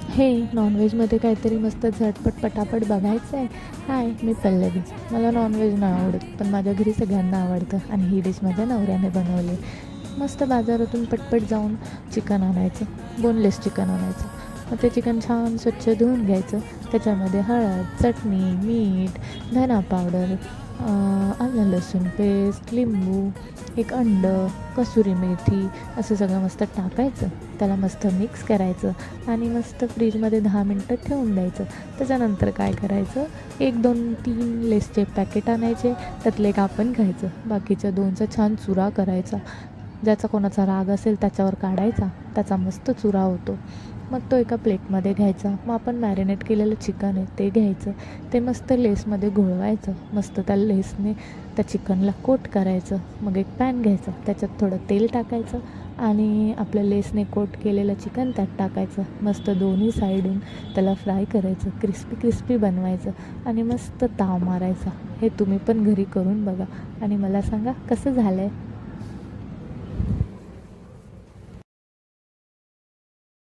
हे नॉनव्हेजमध्ये काहीतरी मस्त झटपट पटापट बघायचं आहे. हाय, मी पल्लवी. मला नॉनव्हेज नाही आवडत, पण माझ्या घरी सगळ्यांना आवडतं आणि ही डिश माझ्या नवऱ्याने बनवली. मस्त बाजारातून पटपट जाऊन चिकन आणायचं, बोनलेस चिकन आणायचं. मग ते चिकन छान स्वच्छ धुवून घ्यायचं. त्याच्यामध्ये हळद, चटणी, मीठ, धना पावडर, आलं लसूण पेस्ट, लिंबू, एक अंडं, कसुरी मेथी असं सगळं मस्त टाकायचं. त्याला मस्त मिक्स करायचं आणि मस्त फ्रीजमध्ये 10 मिनटं ठेवून द्यायचं. त्याच्यानंतर काय करायचं, 1 2 3 लेसचे पॅकेट आणायचे. त्यातलं एक आपण खायचं, बाकीच्या 2चा छान चुरा करायचा. ज्याचा कोणाचा राग असेल त्याच्यावर काढायचा, त्याचा मस्त चुरा होतो. मग तो एका प्लेटमध्ये घ्यायचा. मग आपण मॅरिनेट केलेलं चिकन आहे ते घ्यायचं. ते मस्त लेसमध्ये घोळवायचं. मस्त त्या लेसने त्या चिकनला कोट करायचं. मग एक पॅन घ्यायचं, त्याच्यात थोडं तेल टाकायचं आणि आपलं लेसने कोट केलेलं चिकन त्यात टाकायचं. मस्त दोन्ही साईडून त्याला फ्राय करायचं, क्रिस्पी क्रिस्पी बनवायचं आणि मस्त ताव मारायचा. हे तुम्ही पण घरी करून बघा आणि मला सांगा कसं झालं आहे.